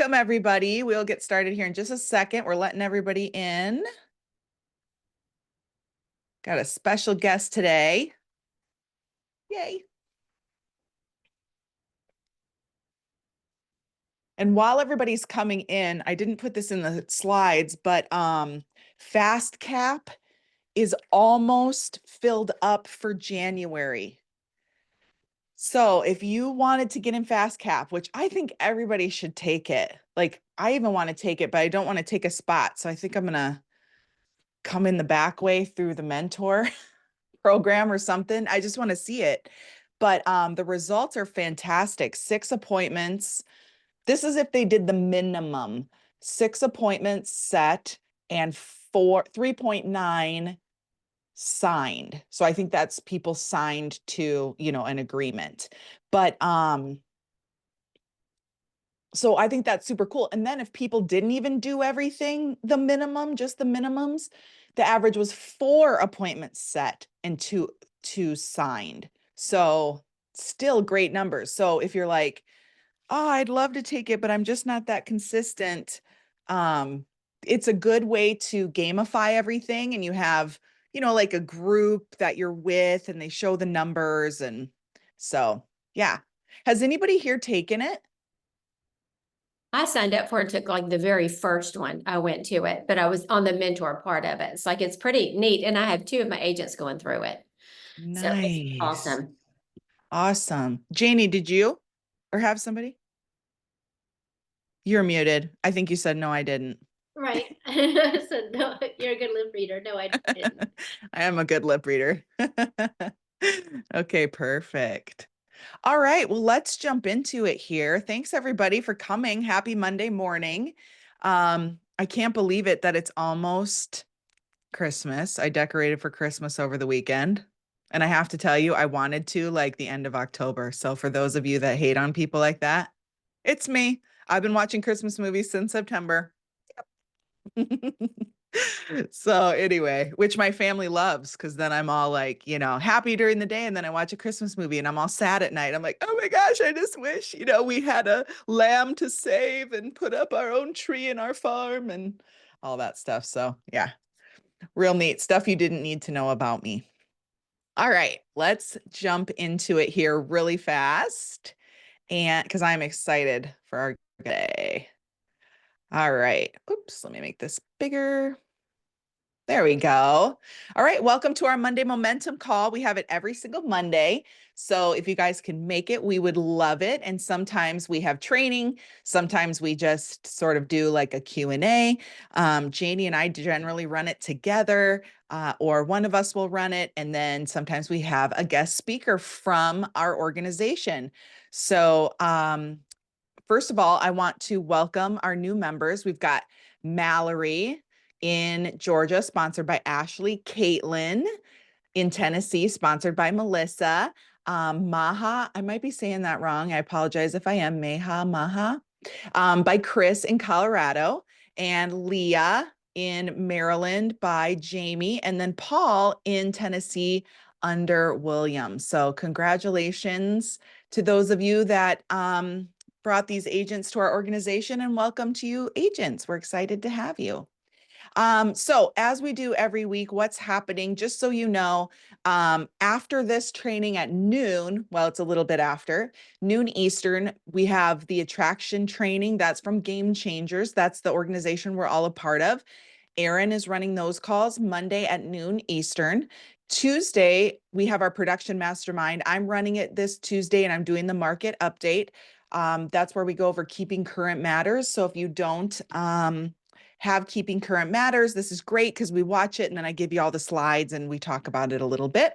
Welcome, everybody. We'll get started here in just a second. We're letting everybody in. Got a special guest today. Yay. And while everybody's coming in, I didn't put this in the slides, but Fast Cap is almost filled up for January. So if you wanted to get in Fast Cap, which I think everybody should take it, like I even want to take it, but I don't want to take a spot. So I think I'm gonna come in the back way through the mentor program or something. I just want to see it. But the results are fantastic. 6 appointments. This is if they did the minimum. 6 appointments set and 3.9 signed. So I think that's people signed to, an agreement. But so I think that's super cool. And then if people didn't even do everything, the minimum, just the minimums, the average was 4 appointments set and two signed. So still great numbers. So if you're like, oh, I'd love to take it, but I'm just not that consistent. It's a good way to gamify everything. And you have, like a group that you're with and they show the numbers. And so, yeah. Has anybody here taken it? I signed up for it, took like the very first one. I went to it, but I was on the mentor part of it. It's like, it's pretty neat. And I have 2 of my agents going through it. So it's Nice. awesome. Awesome. Janie, did you or have somebody? You're muted. I think you said no, I didn't. Right. So no, you're a good lip reader. No, I didn't. I am a good lip reader. Okay, perfect. All right, well, let's jump into it here. Thanks everybody for coming. Happy Monday morning. I can't believe it that it's almost Christmas. I decorated for Christmas over the weekend. And I have to tell you, I wanted to like the end of October. So for those of you that hate on people like that, it's me. I've been watching Christmas movies since September. So anyway, which my family loves because then I'm all like, happy during the day and then I watch a Christmas movie and I'm all sad at night. I'm like, oh my gosh, I just wish, we had a lamb to save and put up our own tree in our farm and all that stuff. So yeah, real neat stuff you didn't need to know about me. All right, let's jump into it here really fast and because I'm excited for our day. All right. Oops, let me make this bigger. There we go. All right, welcome to our Monday Momentum Call. We have it every single Monday. So if you guys can make it, we would love it. And sometimes we have training. Sometimes we just sort of do like a Q&A. Janie and I generally run it together, or one of us will run it. And then sometimes we have a guest speaker from our organization. So first of all, I want to welcome our new members. We've got Mallory in Georgia, sponsored by Ashley. Caitlin in Tennessee, sponsored by Melissa. Maha, I might be saying that wrong. I apologize if I am. Maha, by Chris in Colorado. And Leah in Maryland by Jamie. And then Paul in Tennessee under William. So congratulations to those of you that brought these agents to our organization, and welcome to you agents. We're excited to have you. So as we do every week, what's happening, just so you know, after this training at noon, well, it's a little bit after noon Eastern, we have the attraction training. That's from Game Changers. That's the organization we're all a part of. Erin is running those calls Monday at noon Eastern. Tuesday, we have our production mastermind. I'm running it this Tuesday and I'm doing the market update. That's where we go over keeping current matters. So if you don't have keeping current matters, this is great because we watch it and then I give you all the slides and we talk about it a little bit.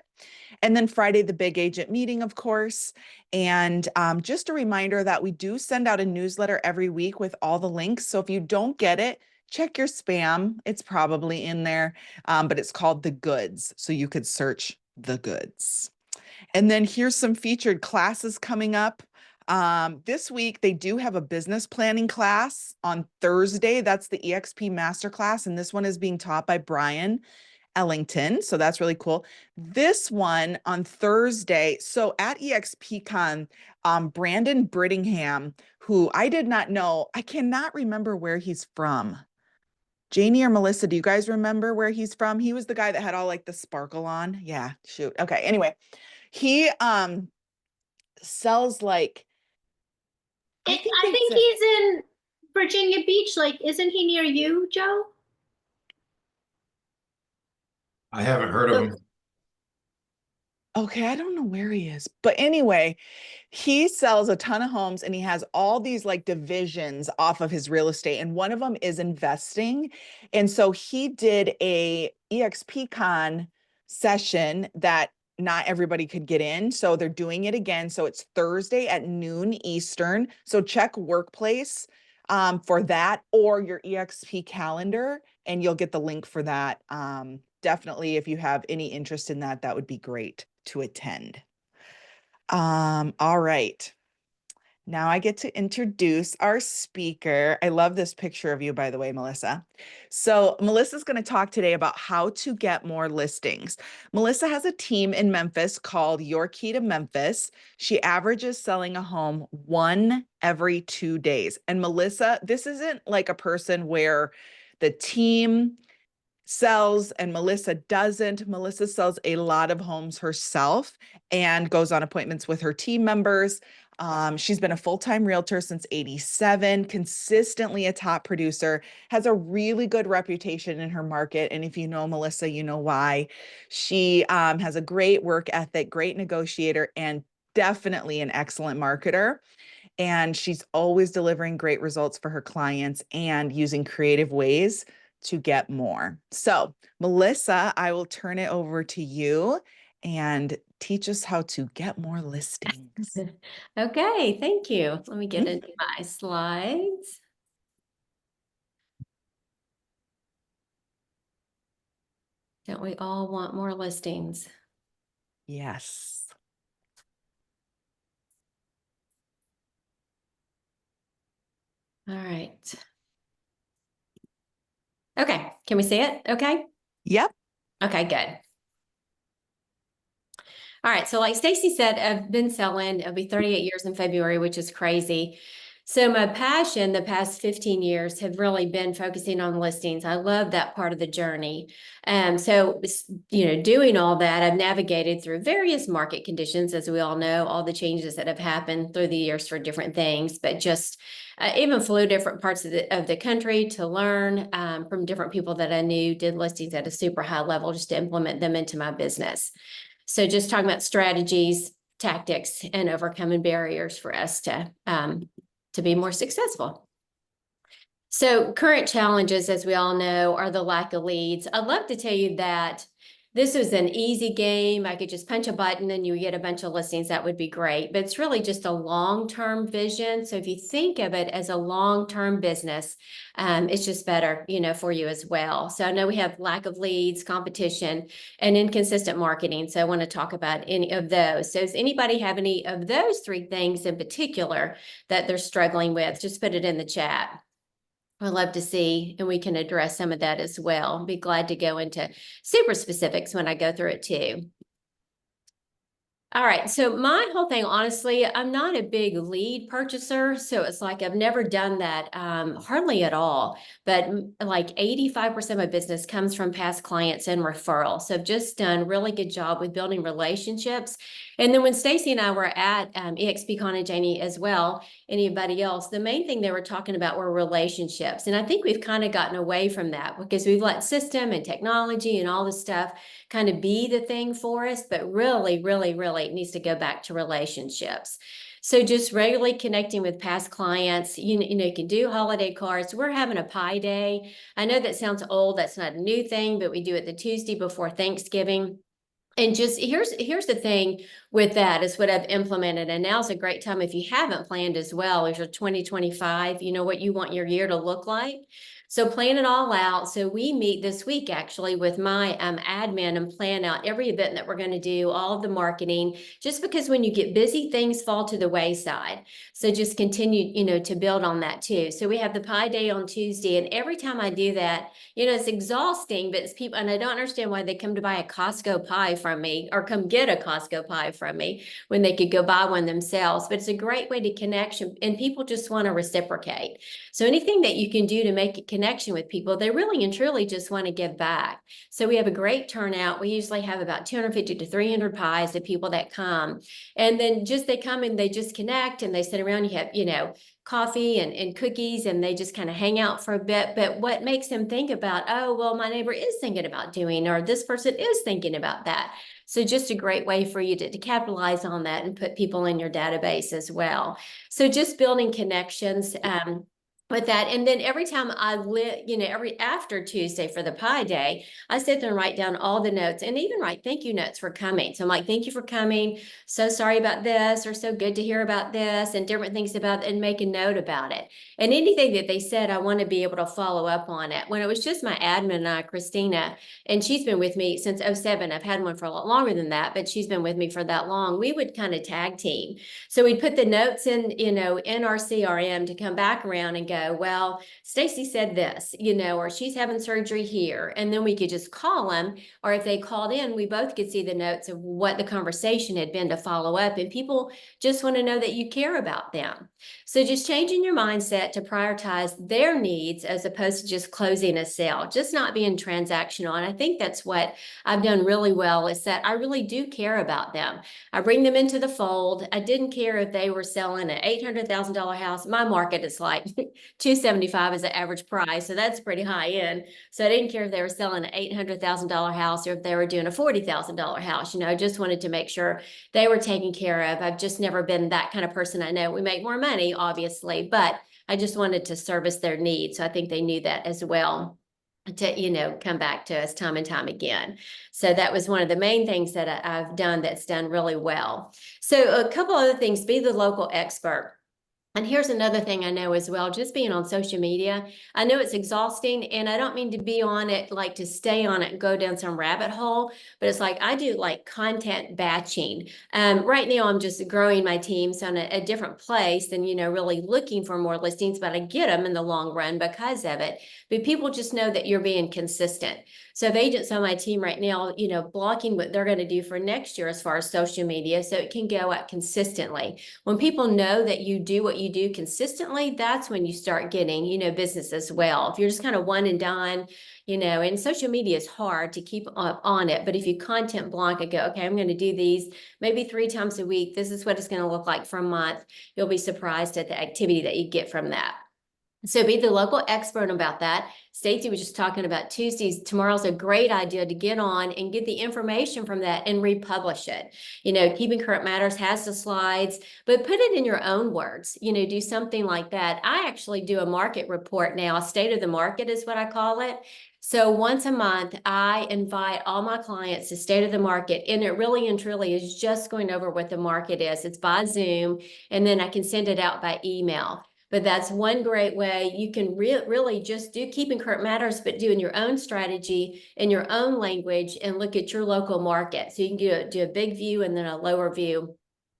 And then Friday, the big agent meeting, of course. And just a reminder that we do send out a newsletter every week with all the links. So if you don't get it, check your spam. It's probably in there, but it's called The Goods. So you could search The Goods. And then here's some featured classes coming up. This week, they do have a business planning class on Thursday. That's the EXP Masterclass. And this one is being taught by Brian Ellington. So that's really cool. This one on Thursday. So at EXPCon, Brandon Brittingham, who I did not know, I cannot remember where he's from. Janie or Melissa, do you guys remember where he's from? He was the guy that had all like the sparkle on. Yeah, shoot. Okay. Anyway, he sells like I think I think he's in Virginia Beach. Like, isn't he near you, Joe? I haven't heard of him. okay, I don't know where he is. But anyway, he sells a ton of homes and he has all these like divisions off of his real estate. And one of them is investing. And so he did a EXPCon session that not everybody could get in. So they're doing it again. So it's Thursday at noon Eastern. So check Workplace for that or your EXP calendar, and you'll get the link for that. Definitely, if you have any interest in that, that would be great to attend. All right. Now I get to introduce our speaker. I love this picture of you, by the way, Melissa. So Melissa's going to talk today about how to get more listings. Melissa has a team in Memphis called Your Key to Memphis. She averages selling a home 1 every 2 days. And Melissa, this isn't like a person where the team sells and Melissa doesn't. Melissa sells a lot of homes herself and goes on appointments with her team members. She's been a full-time realtor since '87, consistently a top producer, has a really good reputation in her market. And if you know Melissa, you know why. She has a great work ethic, great negotiator, and definitely an excellent marketer. And she's always delivering great results for her clients and using creative ways to get more. So, Melissa, I will turn it over to you and teach us how to get more listings. Okay, thank you. Let me get into my slides. Don't we all want more listings? Yes. All right. Okay, can we see it? Okay. Yep. Okay, good. All right, so like Stacy said, I've been selling, it'll be 38 years in February, which is crazy. So my passion the past 15 years have really been focusing on listings. I love that part of the journey. So, doing all that, I've navigated through various market conditions, as we all know, all the changes that have happened through the years for different things, but just even flew different parts of the country to learn from different people that I knew did listings at a super high level just to implement them into my business. So just talking about strategies, tactics, and overcoming barriers for us to be more successful. So current challenges, as we all know, are the lack of leads. I'd love to tell you that this was an easy game. I could just punch a button and you get a bunch of listings. That would be great. But it's really just a long-term vision. So if you think of it as a long-term business, it's just better, for you as well. So I know we have lack of leads, competition, and inconsistent marketing. So I want to talk about any of those. So does anybody have any of those 3 things in particular that they're struggling with? Just put it in the chat. I'd love to see, and we can address some of that as well. Be glad to go into super specifics when I go through it too. All right, so my whole thing, honestly, I'm not a big lead purchaser, so it's like I've never done that hardly at all. But like 85% of my business comes from past clients and referrals. So I've just done a really good job with building relationships. And then when Stacy and I were at EXPCon and Janie as well, anybody else, the main thing they were talking about were relationships. And I think we've kind of gotten away from that because we've let system and technology and all this stuff kind of be the thing for us, but really, really, really it needs to go back to relationships. So just regularly connecting with past clients, you can do holiday cards. We're having a pie day. I know that sounds old. That's not a new thing, but we do it the Tuesday before Thanksgiving. And just here's the thing with that is what I've implemented. And now's a great time if you haven't planned as well as your 2025, what you want your year to look like. So plan it all out. So we meet this week actually with my admin and plan out every event that we're going to do, all of the marketing, just because when you get busy, things fall to the wayside. So just continue, to build on that too. So we have the pie day on Tuesday. And every time I do that, it's exhausting, but it's people, and I don't understand why they come to buy a Costco pie from me or come get a Costco pie from me when they could go buy one themselves. But it's a great way to connect, and people just want to reciprocate. So anything that you can do to make a connection with people, they really and truly just want to give back. So we have a great turnout. We usually have about 250 to 300 pies of people that come. And then they come and they just connect and they sit around. You have, coffee and cookies, and they just kind of hang out for a bit. But what makes them think about, oh, well, my neighbor is thinking about doing, or this person is thinking about that. So just a great way for you to capitalize on that and put people in your database as well. So just building connections with that. And then every time every after Tuesday for the pie day, I sit there and write down all the notes and even write thank you notes for coming. So I'm like, thank you for coming. So sorry about this, or so good to hear about this, and different things about it, and make a note about it. And anything that they said, I want to be able to follow up on it. When it was just my admin and I, Christina, and she's been with me since 07. I've had one for a lot longer than that, but she's been with me for that long. We would kind of tag team. So we'd put the notes in our CRM to come back around and go, well, Stacy said this, or she's having surgery here. And then we could just call them, or if they called in, we both could see the notes of what the conversation had been to follow up. And people just want to know that you care about them. So just changing your mindset to prioritize their needs as opposed to just closing a sale, just not being transactional. And I think that's what I've done really well, is that I really do care about them. I bring them into the fold. I didn't care if they were selling an $800,000 house. My market is like 275 is the average price. So that's pretty high end. So I didn't care if they were selling an $800,000 house or if they were doing a $40,000 house. I just wanted to make sure they were taken care of. I've just never been that kind of person. I know we make more money, obviously, but I just wanted to service their needs. So I think they knew that as well, to come back to us time and time again. So that was one of the main things that I've done that's done really well. So a couple other things: be the local expert. And here's another thing I know as well, just being on social media. I know it's exhausting, and I don't mean to be on it, like to stay on it and go down some rabbit hole, but it's like I do like content batching. Right now I'm just growing my team, so in a different place than, really looking for more listings, but I get them in the long run because of it. But people just know that you're being consistent. So if agents on my team right now, blocking what they're going to do for next year as far as social media, so it can go out consistently. When people know that you do what you do consistently, that's when you start getting, business as well. If you're just kind of one and done, and social media is hard to keep up on it. But if you content block and go, okay, I'm going to do these maybe 3 times a week, this is what it's going to look like for a month, you'll be surprised at the activity that you get from that. So be the local expert about that. Stacey was just talking about Tuesdays. Tomorrow's a great idea to get on and get the information from that and republish it. Keeping Current Matters has the slides, but put it in your own words. Do something like that. I actually do a market report now. A state of the market is what I call it. So once a month, I invite all my clients to State of the Market, and it really and truly is just going over what the market is. It's by Zoom, and then I can send it out by email. But that's one great way you can really just do Keeping Current Matters, but doing your own strategy in your own language and look at your local market. So you can do a big view and then a lower view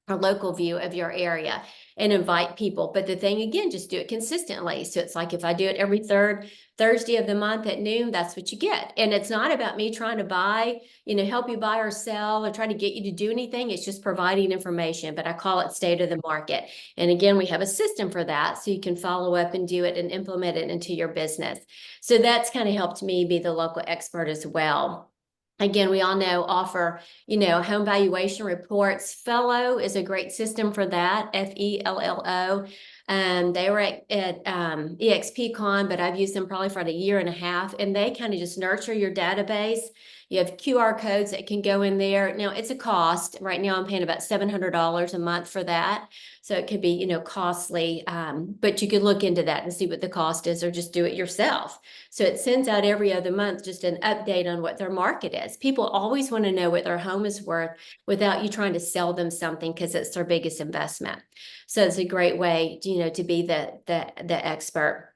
or local view of your area and invite people. But the thing, again, just do it consistently. So it's like if I do it every third Thursday of the month at noon, that's what you get. And it's not about me trying to buy, help you buy or sell or try to get you to do anything. It's just providing information, but I call it State of the Market. And again, we have a system for that, so you can follow up and do it and implement it into your business. So that's kind of helped me be the local expert as well. Again, we all know offer, home valuation reports. Fellow is a great system for that, FELLO. They were at EXPCon, but I've used them probably for a year and a half, and they kind of just nurture your database. You have QR codes that can go in there. Now it's a cost. Right now I'm paying about $700 a month for that. So it could be, costly, but you could look into that and see what the cost is, or just do it yourself. So it sends out every other month just an update on what their market is. People always want to know what their home is worth without you trying to sell them something, because it's their biggest investment. So it's a great way, to be the expert.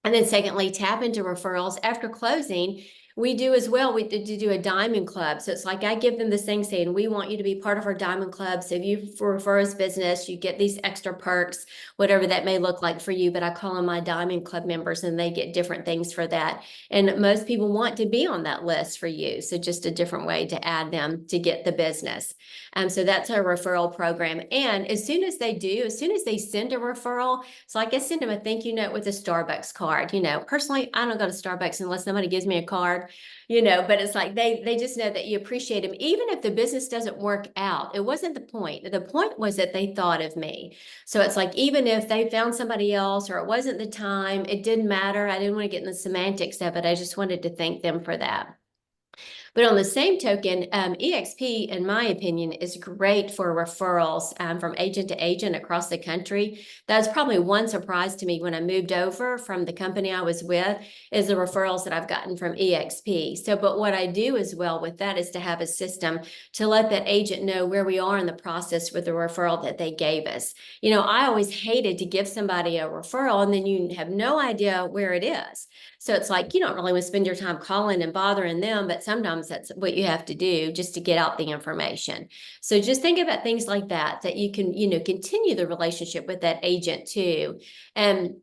And then secondly, tap into referrals after closing. We do as well. We do a diamond club. So it's like I give them this thing saying, we want you to be part of our diamond club. So if you refer us business, you get these extra perks, whatever that may look like for you. But I call them my diamond club members and they get different things for that. And most people want to be on that list for you. So just a different way to add them to get the business. So that's our referral program. And as soon as they send a referral, it's like I send them a thank you note with a Starbucks card. Personally, I don't go to Starbucks unless somebody gives me a card. But it's like they just know that you appreciate them. Even if the business doesn't work out, it wasn't the point. The point was that they thought of me. So it's like, even if they found somebody else or it wasn't the time, it didn't matter. I didn't want to get in the semantics of it. I just wanted to thank them for that. But on the same token, EXP, in my opinion, is great for referrals from agent to agent across the country. That's probably one surprise to me when I moved over from the company I was with, is the referrals that I've gotten from EXP. So, but what I do as well with that is to have a system to let that agent know where we are in the process with the referral that they gave us. I always hated to give somebody a referral and then you have no idea where it is. So it's like, you don't really want to spend your time calling and bothering them, but sometimes that's what you have to do just to get out the information. So just think about things like that you can, continue the relationship with that agent too. And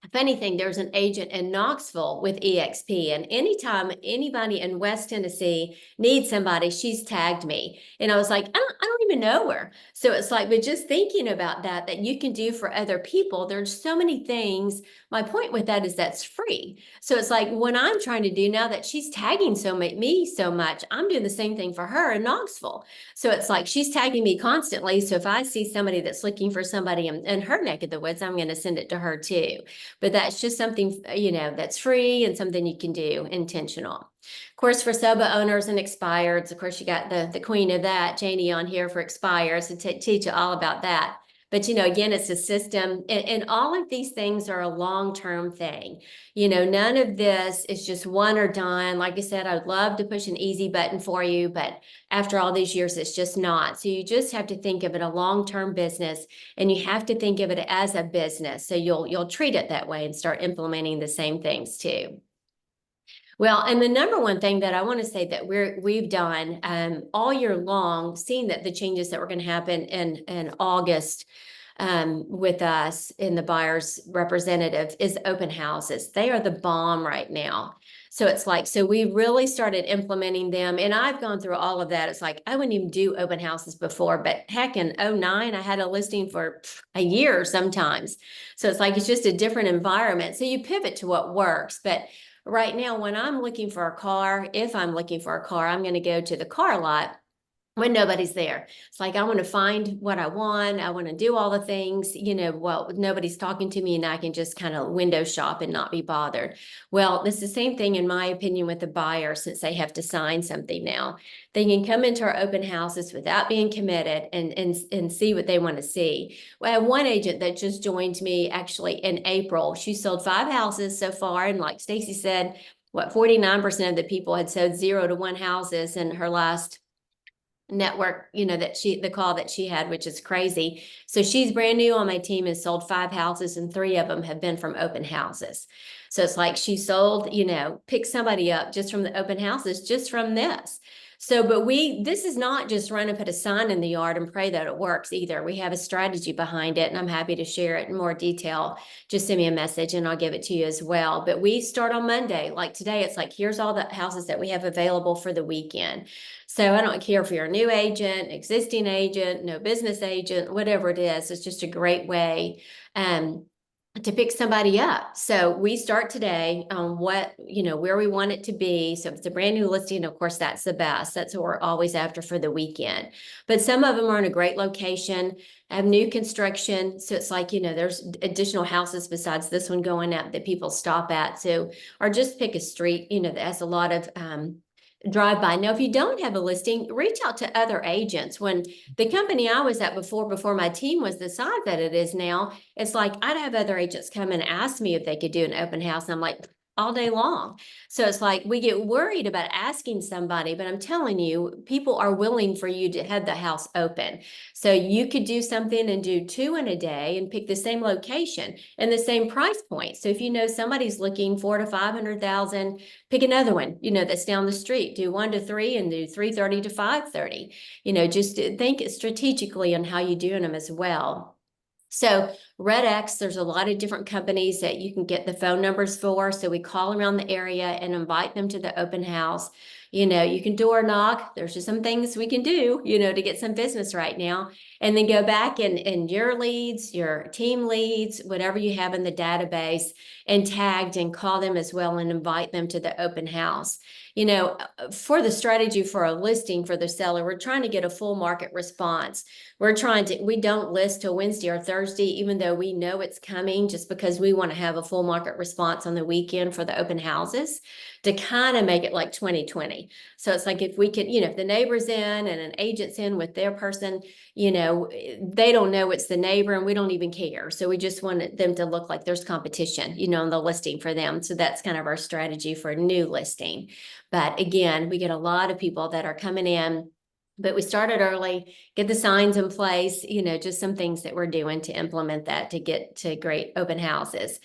if anything, there's an agent in Knoxville with EXP, and anytime anybody in West Tennessee needs somebody, she's tagged me. And I was like, I don't even know her. So it's like, but just thinking about that you can do for other people, there's so many things. My point with that is that's free. So it's like what I'm trying to do now that she's tagging me so much, I'm doing the same thing for her in Knoxville. So it's like she's tagging me constantly. So if I see somebody that's looking for somebody in her neck of the woods, I'm going to send it to her too. But that's just something, that's free and something you can do intentional. Of course, for SOBA owners and expireds, of course, you got the queen of that, Janie, on here for expires to teach you all about that. But, again, it's a system, and all of these things are a long-term thing. None of this is just one or done. Like I said, I would love to push an easy button for you, but after all these years, it's just not. So you just have to think of it a long-term business, and you have to think of it as a business. So you'll treat it that way and start implementing the same things too. Well, and the number one thing that I want to say that we've done all year long, seeing that the changes that were going to happen in August with us in the buyer's representative is open houses. They are the bomb right now. So it's like, so we really started implementing them, and I've gone through all of that. It's like, I wouldn't even do open houses before, but heck, in 2009, I had a listing for a year sometimes. So it's like, it's just a different environment. So you pivot to what works. But right now, when I'm looking for a car, if I'm looking for a car, I'm going to go to the car lot when nobody's there. It's like, I want to find what I want. I want to do all the things, nobody's talking to me and I can just kind of window shop and not be bothered. Well, it's the same thing, in my opinion, with the buyer, since they have to sign something now. They can come into our open houses without being committed and see what they want to see. I have one agent that just joined me actually in April. She sold 5 houses so far. And like Stacy said, 49% of the people had sold 0 to 1 houses in her last network, the call that she had, which is crazy. So she's brand new on my team and sold 5 houses, and 3 of them have been from open houses. So it's like she sold, picked somebody up just from the open houses, just from this. So, but this is not just run and put a sign in the yard and pray that it works either. We have a strategy behind it, and I'm happy to share it in more detail. Just send me a message and I'll give it to you as well. But we start on Monday. Like today, it's like, here's all the houses that we have available for the weekend. So I don't care if you're a new agent, existing agent, no business agent, whatever it is. It's just a great way to pick somebody up. So we start today on where we want it to be. So if it's a brand new listing, of course, that's the best. That's what we're always after for the weekend. But some of them are in a great location, have new construction. So it's like, there's additional houses besides this one going up that people stop at. So, or just pick a street, that has a lot of drive by. Now, if you don't have a listing, reach out to other agents. When the company I was at before my team was the size that it is now, it's like I'd have other agents come and ask me if they could do an open house. And I'm like, all day long. So it's like we get worried about asking somebody, but I'm telling you, people are willing for you to have the house open. So you could do something and do 2 in a day and pick the same location and the same price point. So if you know somebody's looking 400 to 500,000, pick another one, that's down the street. Do 1 to 3 and do 330 to 530. Just think strategically on how you're doing them as well. So Red X, there's a lot of different companies that you can get the phone numbers for. So we call around the area and invite them to the open house. You can door knock. There's just some things we can do, to get some business right now. And then go back and your leads, your team leads, whatever you have in the database, and tagged and call them as well and invite them to the open house. For the strategy for a listing for the seller, we're trying to get a full market response. We don't list till Wednesday or Thursday, even though we know it's coming, just because we want to have a full market response on the weekend for the open houses to kind of make it like 2020. So it's like if we could, if the neighbor's in and an agent's in with their person, they don't know it's the neighbor and we don't even care. So we just want them to look like there's competition, on the listing for them. So that's kind of our strategy for a new listing. But again, we get a lot of people that are coming in, but we started early, get the signs in place, just some things that we're doing to implement that to get to great open houses.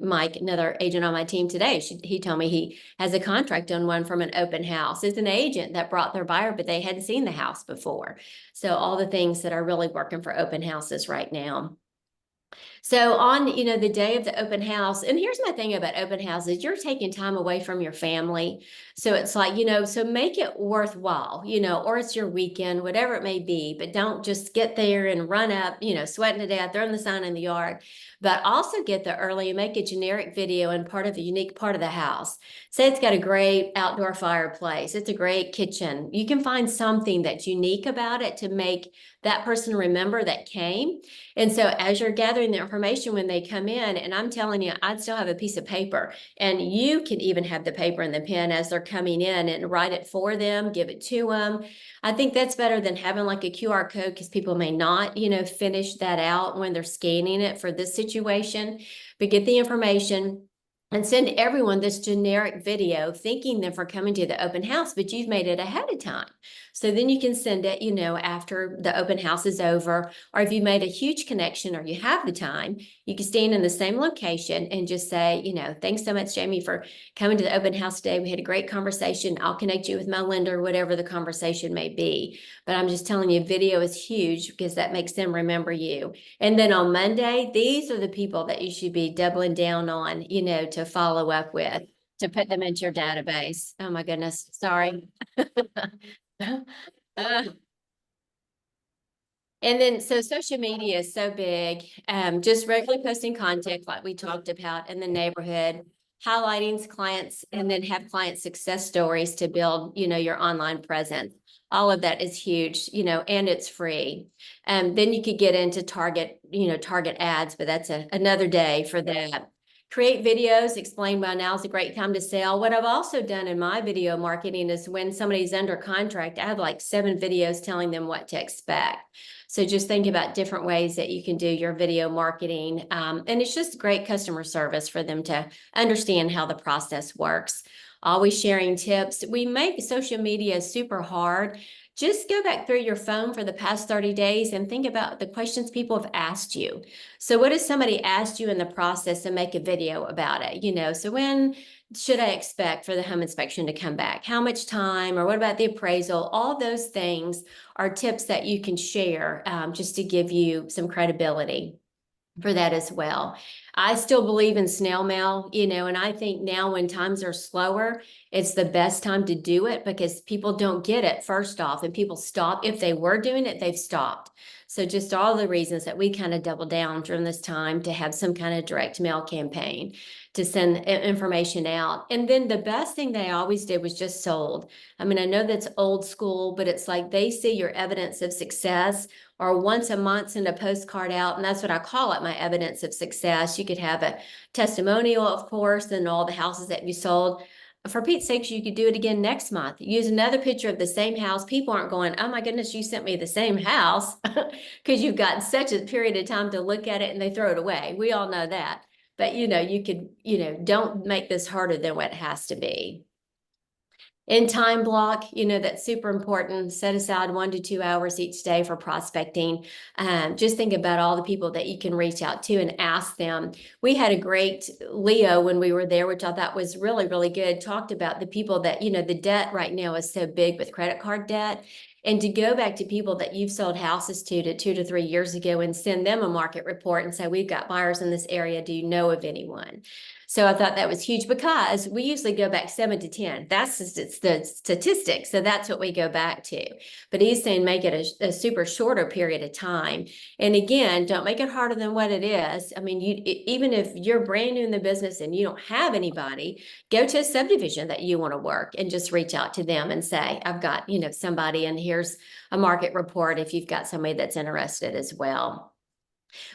Mike, another agent on my team today, he told me he has a contract on one from an open house. It's an agent that brought their buyer, but they hadn't seen the house before. So all the things that are really working for open houses right now. So on, the day of the open house, and here's my thing about open houses, you're taking time away from your family. So it's like, so make it worthwhile, or it's your weekend, whatever it may be, but don't just get there and run up, sweating to death, throwing the sign in the yard, but also get there early and make a generic video and part of a unique part of the house. Say it's got a great outdoor fireplace. It's a great kitchen. You can find something that's unique about it to make that person remember that came. And so as you're gathering the information when they come in, and I'm telling you, I'd still have a piece of paper, and you can even have the paper and the pen as they're coming in and write it for them, give it to them. I think that's better than having like a QR code, because people may not, finish that out when they're scanning it for this situation. But get the information and send everyone this generic video, thanking them for coming to the open house, but you've made it ahead of time. So then you can send it, after the open house is over, or if you made a huge connection or you have the time, you can stand in the same location and just say, thanks so much, Jamie, for coming to the open house today. We had a great conversation. I'll connect you with my lender, whatever the conversation may be. But I'm just telling you, video is huge because that makes them remember you. And then on Monday, these are the people that you should be doubling down on, to follow up with, to put them into your database. Oh my goodness, sorry. And then, so social media is so big, just regularly posting content like we talked about in the neighborhood, highlighting clients, and then have client success stories to build, your online presence. All of that is huge, and it's free. Then you could get into target ads, but that's another day for that. Create videos, explain why now is a great time to sell. What I've also done in my video marketing is when somebody's under contract, I have like 7 videos telling them what to expect. So just think about different ways that you can do your video marketing. And it's just great customer service for them to understand how the process works. Always sharing tips. We make social media super hard. Just go back through your phone for the past 30 days and think about the questions people have asked you. So what has somebody asked you in the process, and make a video about it? So when should I expect for the home inspection to come back? How much time? Or what about the appraisal? All those things are tips that you can share just to give you some credibility for that as well. I still believe in snail mail, and I think now when times are slower, it's the best time to do it because people don't get it first off, and people stop. If they were doing it, they've stopped. So just all the reasons that we kind of double down during this time to have some kind of direct mail campaign to send information out. And then the best thing they always did was just sold. I mean, I know that's old school, but it's like they see your evidence of success, or once a month send a postcard out. And that's what I call it, my evidence of success. You could have a testimonial, of course, and all the houses that you sold. For Pete's sakes, you could do it again next month. Use another picture of the same house. People aren't going, oh my goodness, you sent me the same house, because you've got such a period of time to look at it and they throw it away. We all know that. but you could, don't make this harder than what it has to be. In time block, that's super important. Set aside 1 to 2 hours each day for prospecting. Just think about all the people that you can reach out to and ask them. We had a great Leo when we were there, which I thought was really, really good. Talked about the people that, the debt right now is so big with credit card debt. And to go back to people that you've sold houses to 2 to 3 years ago and send them a market report and say, we've got buyers in this area. Do you know of anyone? So I thought that was huge because we usually go back 7 to 10. That's just, it's the statistics. So that's what we go back to. But he's saying make it a super shorter period of time. And again, don't make it harder than what it is. I mean, even if you're brand new in the business and you don't have anybody, go to a subdivision that you want to work and just reach out to them and say, I've got, somebody, and here's a market report if you've got somebody that's interested as well.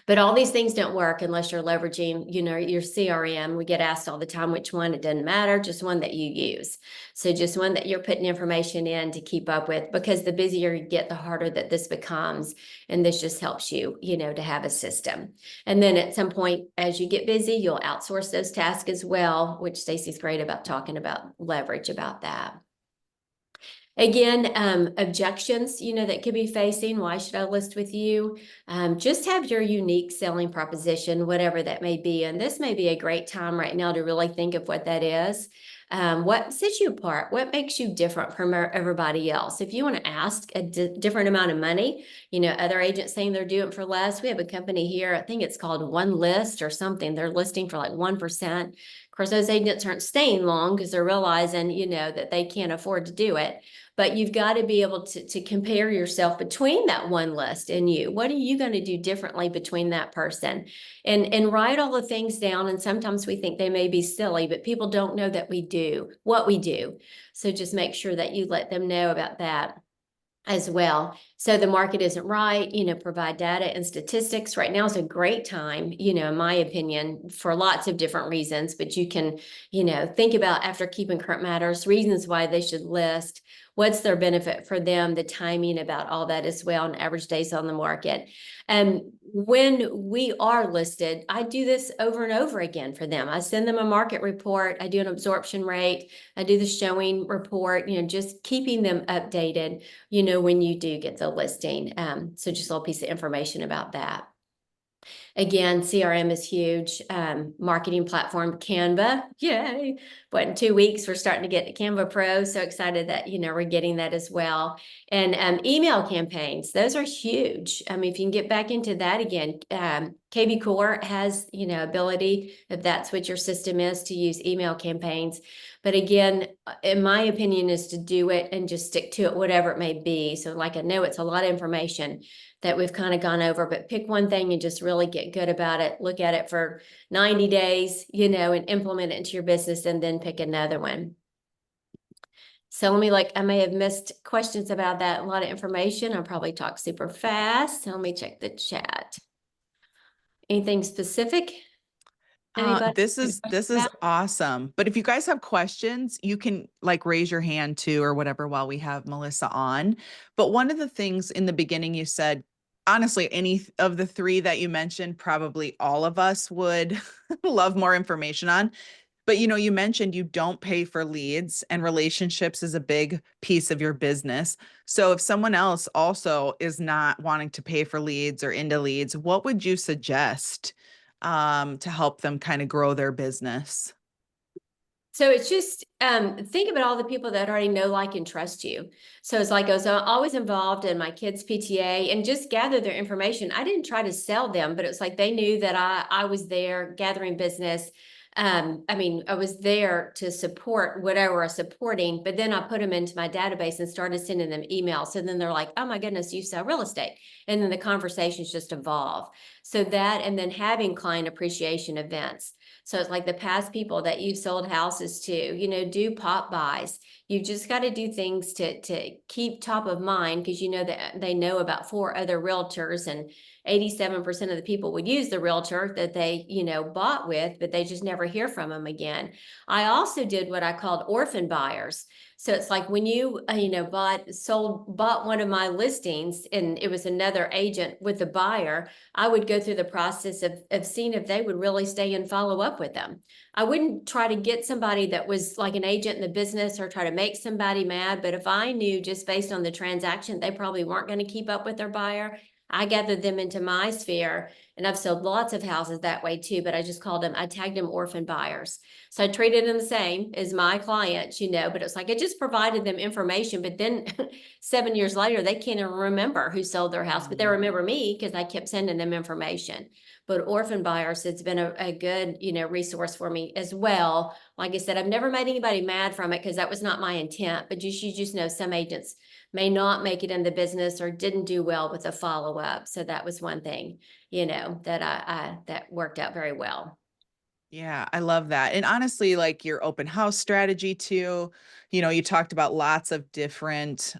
But all these things don't work unless you're leveraging, your CRM. We get asked all the time which one. It doesn't matter, just one that you use. So just one that you're putting information in to keep up with, because the busier you get, the harder that this becomes. And this just helps you, to have a system. And then at some point, as you get busy, you'll outsource those tasks as well, which Stacey's great about talking about leverage about that. Again, objections, that could be facing. Why should I list with you? Just have your unique selling proposition, whatever that may be. And this may be a great time right now to really think of what that is. What sets you apart? What makes you different from everybody else? If you want to ask a different amount of money, other agents saying they're doing it for less. We have a company here, I think it's called One List or something. They're listing for like 1%. Of course, those agents aren't staying long because they're realizing, that they can't afford to do it. But you've got to be able to compare yourself between that one list and you. What are you going to do differently between that person? And write all the things down. And sometimes we think they may be silly, but people don't know that we do what we do. So just make sure that you let them know about that as well. So the market isn't right, provide data and statistics. Right now is a great time, in my opinion, for lots of different reasons, but you can, think about, after keeping current matters, reasons why they should list, what's their benefit for them, the timing about all that as well, and average days on the market. And when we are listed, I do this over and over again for them. I send them a market report. I do an absorption rate. I do the showing report, just keeping them updated, when you do get the listing. So just a little piece of information about that. Again, CRM is huge. Marketing platform, Canva. Yay. But in 2 weeks, we're starting to get Canva Pro. So excited that, we're getting that as well. And email campaigns, those are huge. I mean, if you can get back into that again, KB Core has, ability, if that's what your system is, to use email campaigns. But again, in my opinion, is to do it and just stick to it, whatever it may be. So like, I know it's a lot of information that we've kind of gone over, but pick one thing and just really get good about it. Look at it for 90 days, and implement it into your business, and then pick another one. So I may have missed questions about that. A lot of information. I'll probably talk super fast. So let me check the chat. Anything specific? Anybody? This is awesome. But if you guys have questions, you can raise your hand too, or whatever, while we have Melissa on. But one of the things in the beginning you said, honestly, any of the three that you mentioned, probably all of us would love more information on. But you mentioned you don't pay for leads, and relationships is a big piece of your business. So if someone else also is not wanting to pay for leads or into leads, what would you suggest to help them kind of grow their business? So it's just, think about all the people that already know, like, and trust you. So it's like I was always involved in my kids' PTA and just gather their information. I didn't try to sell them, but it was like they knew that I was there gathering business. I was there to support whatever I was supporting, but then I put them into my database and started sending them emails. So then they're like, oh my goodness, you sell real estate. And then the conversations just evolve. So that, and then having client appreciation events. So it's like the past people that you've sold houses to, do pop buys. You've just got to do things to keep top of mind, because you know that they know about 4 other realtors, and 87% of the people would use the realtor that they, bought with, but they just never hear from them again. I also did what I called orphan buyers. So it's like when you, bought one of my listings and it was another agent with the buyer, I would go through the process of seeing if they would really stay and follow up with them. I wouldn't try to get somebody that was like an agent in the business or try to make somebody mad. But if I knew just based on the transaction, they probably weren't going to keep up with their buyer, I gathered them into my sphere. And I've sold lots of houses that way too, but I tagged them orphan buyers. So I treated them the same as my clients, but it's like I just provided them information. But then 7 years later, they can't even remember who sold their house, but they remember me because I kept sending them information. But orphan buyers, it's been a good, resource for me as well. Like I said, I've never made anybody mad from it because that was not my intent. But you just know some agents may not make it in the business or didn't do well with the follow-up. So that was one thing, that that worked out very well. Yeah, I love that. And honestly, like your open house strategy too, you talked about lots of different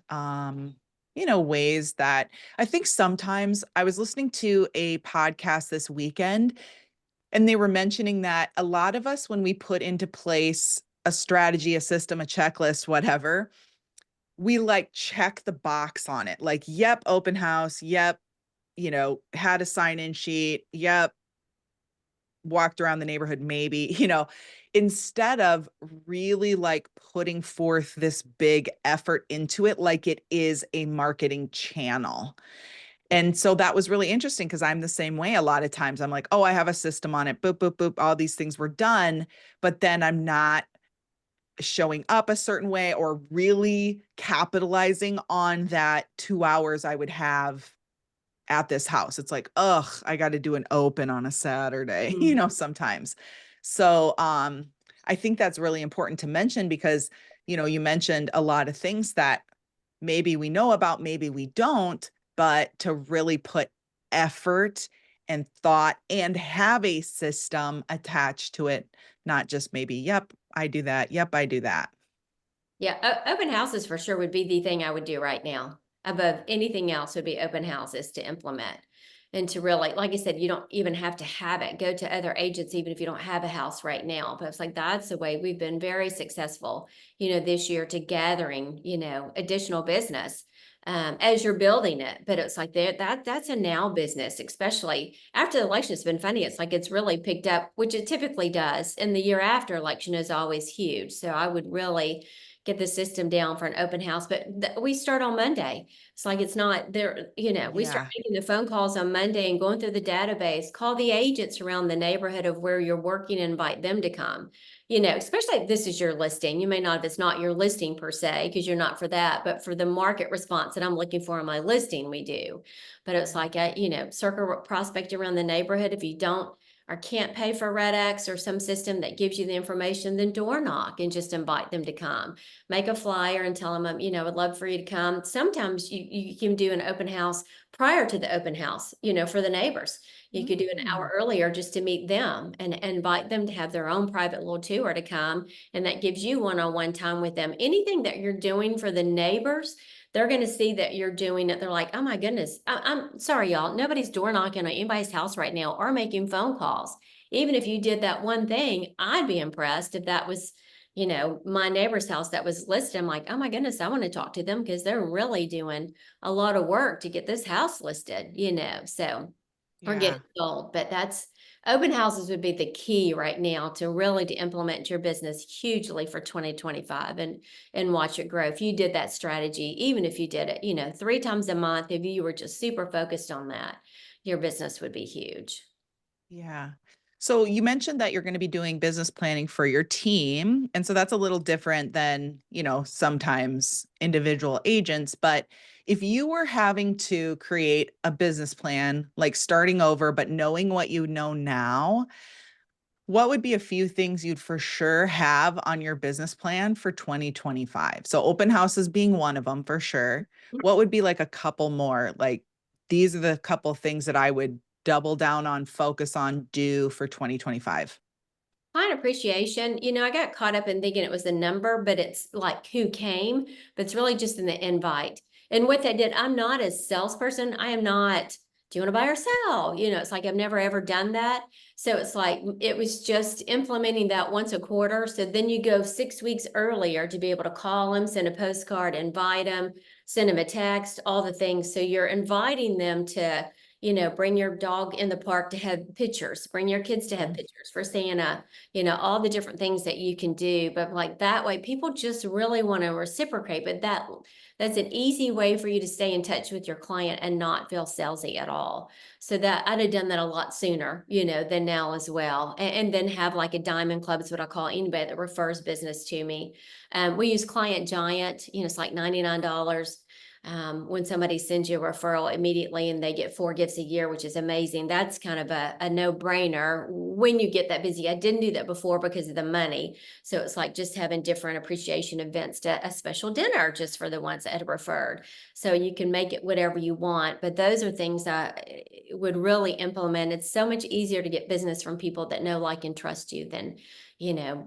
ways that I think sometimes I was listening to a podcast this weekend and they were mentioning that a lot of us, when we put into place a strategy, a system, a checklist, whatever, we like check the box on it. Like, yep, open house, yep, had a sign-in sheet, yep, walked around the neighborhood, maybe, instead of really like putting forth this big effort into it, like it is a marketing channel. And so that was really interesting because I'm the same way. A lot of times I'm like, oh, I have a system on it, boop, boop, boop, all these things were done, but then I'm not showing up a certain way or really capitalizing on that 2 hours I would have at this house. It's like, ugh, I got to do an open on a Saturday, sometimes. So I think that's really important to mention because, you mentioned a lot of things that maybe we know about, maybe we don't, but to really put effort and thought and have a system attached to it, not just maybe, yep, I do that. Yep, I do that. Yeah, open houses for sure would be the thing I would do right now. Above anything else would be open houses to implement. And to really, like I said, you don't even have to have it. Go to other agents, even if you don't have a house right now. But it's like that's the way we've been very successful, this year to gathering, additional business as you're building it. But it's like that's a now business, especially after the election. It's been funny. It's like it's really picked up, which it typically does. And the year after election is always huge. So I would really get the system down for an open house, but we start on Monday. It's like, it's not there, we start Yeah. making the phone calls on Monday and going through the database, call the agents around the neighborhood of where you're working and invite them to come, especially if this is your listing. You may not, if it's not your listing per se, because you're not for that, but for the market response that I'm looking for on my listing, we do. But it's like, circle prospect around the neighborhood. If you don't, or can't pay for Red X or some system that gives you the information, then door knock and just invite them to come. Make a flyer and tell them, I'd love for you to come. Sometimes you can do an open house prior to the open house, for the neighbors. You could do an hour earlier just to meet them and invite them to have their own private little tour to come. And that gives you one-on-one time with them. Anything that you're doing for the neighbors, they're going to see that you're doing it. They're like, oh my goodness, I'm sorry, y'all. Nobody's door knocking on anybody's house right now or making phone calls. Even if you did that one thing, I'd be impressed if that was, my neighbor's house that was listed. I'm like, oh my goodness, I want to talk to them because they're really doing a lot of work to get this house listed, so or Yeah. get sold. But that's open houses would be the key right now to really to implement your business hugely for 2025 and watch it grow. If you did that strategy, even if you did it, 3 times a month, if you were just super focused on that, your business would be huge. Yeah. So you mentioned that you're going to be doing business planning for your team. And so that's a little different than, sometimes individual agents. But if you were having to create a business plan, like starting over, but knowing what you know now, what would be a few things you'd for sure have on your business plan for 2025? So open houses being one of them for sure. What would be like a couple more? Like these are the couple things that I would double down on, focus on, do for 2025. client appreciation, I got caught up in thinking it was the number, but it's like who came, but it's really just in the invite. And what that did, I'm not a salesperson. I am not, do you want to buy or sell? It's like I've never ever done that. So it's like it was just implementing that once a quarter. So then you go 6 weeks earlier to be able to call them, send a postcard, invite them, send them a text, all the things. So you're inviting them to, bring your dog in the park to have pictures, bring your kids to have pictures for Santa, all the different things that you can do. But like that way, people just really want to reciprocate. But that's an easy way for you to stay in touch with your client and not feel salesy at all. So that I'd have done that a lot sooner, than now as well. And then have like a diamond club is what I call anybody that refers business to me. We use Client Giant, it's like $99. When somebody sends you a referral immediately and they get 4 gifts a year, which is amazing. That's kind of a no-brainer when you get that busy. I didn't do that before because of the money. So it's like just having different appreciation events to a special dinner just for the ones that had referred. So you can make it whatever you want, but those are things I would really implement. It's so much easier to get business from people that know, like, and trust you than,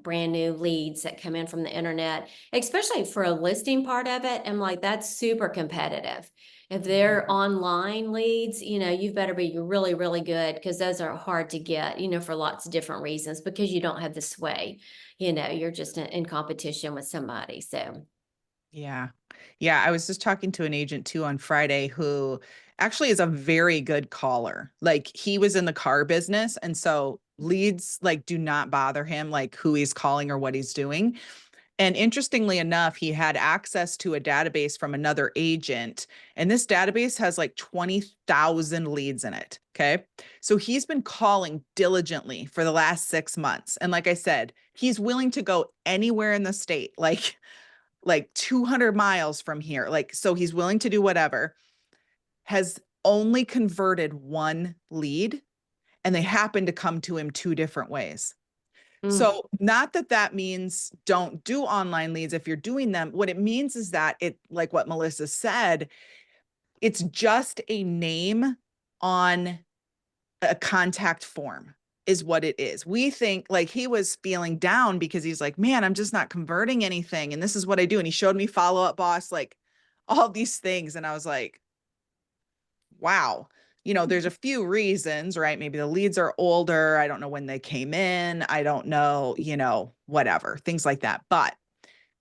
brand new leads that come in from the internet, especially for a listing part of it. I'm like, that's super competitive. If they're online leads, you better be really, really good because those are hard to get, for lots of different reasons because you don't have the sway, you're just in competition with somebody. So. Yeah. Yeah. I was just talking to an agent too on Friday who actually is a very good caller. Like he was in the car business. And so leads like do not bother him, like who he's calling or what he's doing. And interestingly enough, he had access to a database from another agent. And this database has like 20,000 leads in it. Okay. So he's been calling diligently for the last 6 months. And like I said, he's willing to go anywhere in the state, like 200 miles from here. Like, so he's willing to do whatever, has only converted 1 lead, and they happen to come to him 2 different ways. So not that that means don't do online leads if you're doing them. What it means is that it, like what Melissa said, it's just a name on a contact form is what it is. We think like he was feeling down because he's like, man, I'm just not converting anything. And this is what I do. And he showed me Follow Up Boss, like all these things. And I was like, wow, there's a few reasons, right? Maybe the leads are older. I don't know when they came in. I don't know, whatever, things like that. But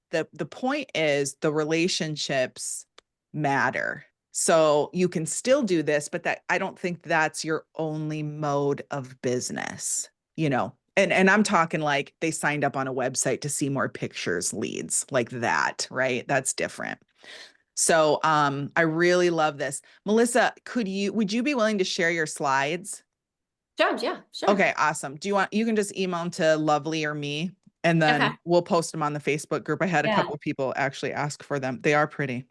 the point is the relationships matter. So you can still do this, but that I don't think that's your only mode of business, And I'm talking like they signed up on a website to see more pictures, leads like that, right? That's different. So I really love this. Melissa, would you be willing to share your slides? Sure, yeah, sure. Okay, awesome. You can just email them to Lovely or me, and then Okay. we'll post them on the Facebook group. I had a Yeah. couple people actually ask for them. They are pretty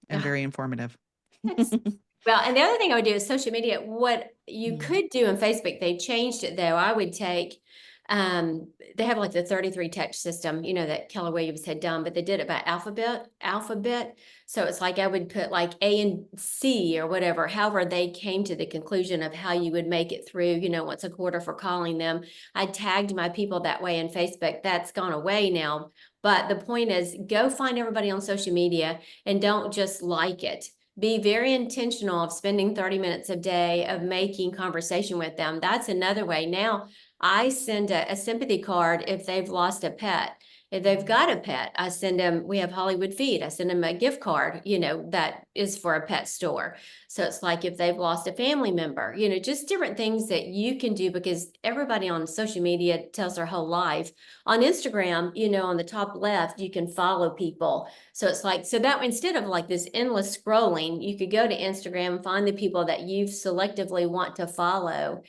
and very informative. Well, and the other thing I would do is social media. What you Mm. could do in Facebook, they changed it though. I would take, they have like the 33 text system, that Keller Williams had done, but they did it by alphabet. So it's like I would put like A and C or whatever, however they came to the conclusion of how you would make it through, once a quarter for calling them. I tagged my people that way in Facebook. That's gone away now. But the point is, go find everybody on social media and don't just like it. Be very intentional of spending 30 minutes a day of making conversation with them. That's another way. Now, I send a sympathy card if they've lost a pet. If they've got a pet, I send them, we have Hollywood Feed. I send them a gift card, that is for a pet store. So it's like if they've lost a family member, just different things that you can do because everybody on social media tells their whole life. On Instagram, on the top left, you can follow people. So it's like, so that instead of like this endless scrolling, you could go to Instagram, find the people that you selectively want to follow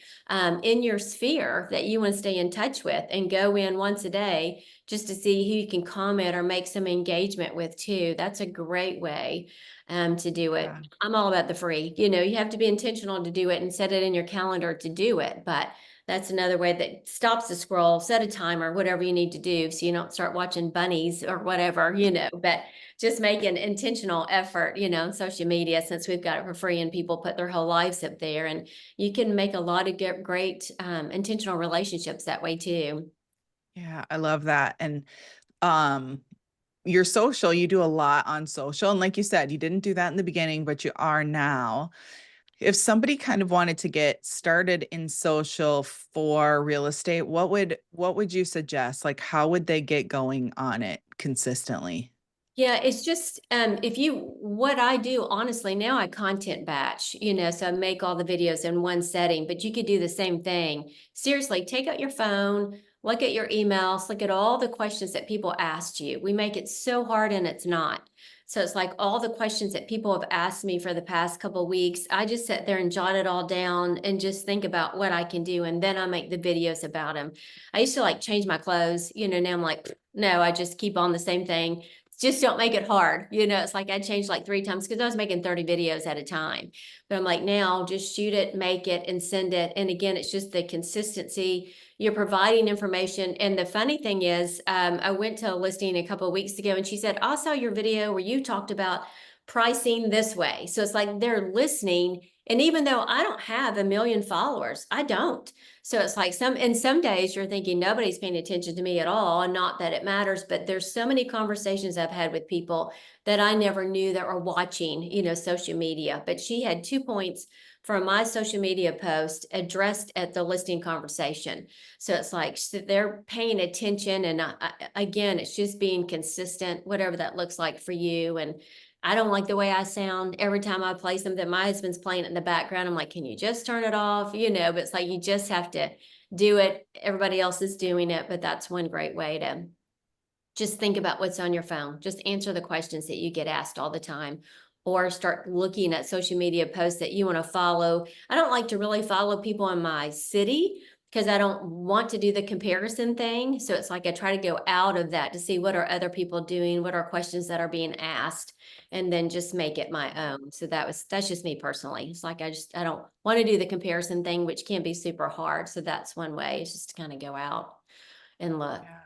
in your sphere that you want to stay in touch with and go in once a day just to see who you can comment or make some engagement with too. That's a great way to do it. Yeah. I'm all about the free. You have to be intentional to do it and set it in your calendar to do it. But that's another way that stops the scroll, set a timer, whatever you need to do so you don't start watching bunnies or whatever, but just make an intentional effort, on social media since we've got it for free and people put their whole lives up there. And you can make a lot of great intentional relationships that way too. Yeah, I love that. And um your social, you do a lot on social. And like you said, you didn't do that in the beginning, but you are now. If somebody kind of wanted to get started in social for real estate, what would you suggest? Like how would they get going on it consistently? Yeah, it's just what I do, honestly, now I content batch, so I make all the videos in one setting, but you could do the same thing. Seriously, take out your phone, look at your emails, look at all the questions that people asked you. We make it so hard and it's not. So it's like all the questions that people have asked me for the past couple of weeks. I just sit there and jot it all down and just think about what I can do. And then I make the videos about them. I used to like change my clothes, now I'm like, no, I just keep on the same thing. Just don't make it hard. It's like I changed like 3 times because I was making 30 videos at a time. But I'm like, now just shoot it, make it, and send it. And again, it's just the consistency. You're providing information. And the funny thing is, I went to a listing a couple of weeks ago and she said, I saw your video where you talked about pricing this way. So it's like they're listening. And even though I don't have 1 million followers, I don't. So it's like some days you're thinking nobody's paying attention to me at all, and not that it matters, but there's so many conversations I've had with people that I never knew that were watching, social media. But she had 2 points from my social media post addressed at the listing conversation. So it's like they're paying attention. And again, it's just being consistent, whatever that looks like for you. And I don't like the way I sound every time I play something. My husband's playing it in the background. I'm like, can you just turn it off? But it's like, you just have to do it. Everybody else is doing it, but that's one great way to just think about what's on your phone. Just answer the questions that you get asked all the time, or start looking at social media posts that you want to follow. I don't like to really follow people in my city because I don't want to do the comparison thing. So it's like I try to go out of that to see what are other people doing, what are questions that are being asked, and then just make it my own. So that's just me personally. It's like I don't want to do the comparison thing, which can be super hard. So that's one way, is just to kind of go out and look. Yeah.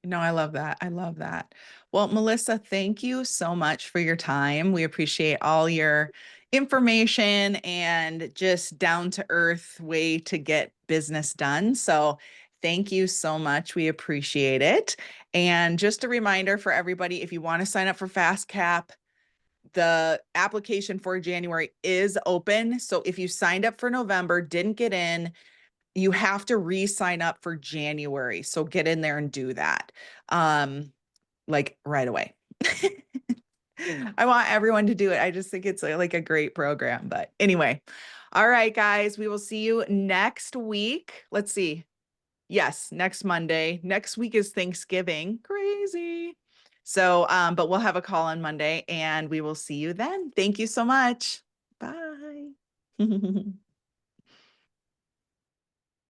No, I love that. I love that. Well, Melissa, thank you so much for your time. We appreciate all your information and just down to earth way to get business done. So thank you so much. We appreciate it. And just a reminder for everybody, if you want to sign up for Fast Cap, the application for January is open. So if you signed up for November, didn't get in, you have to re-sign up for January. So get in there and do that. Like right away. I want everyone to do it. I just think it's like a great program. But anyway, all right, guys, we will see you next week. Let's see. Yes, next Monday. Next week is Thanksgiving. Crazy. So, but we'll have a call on Monday and we will see you then. Thank you so much. Bye.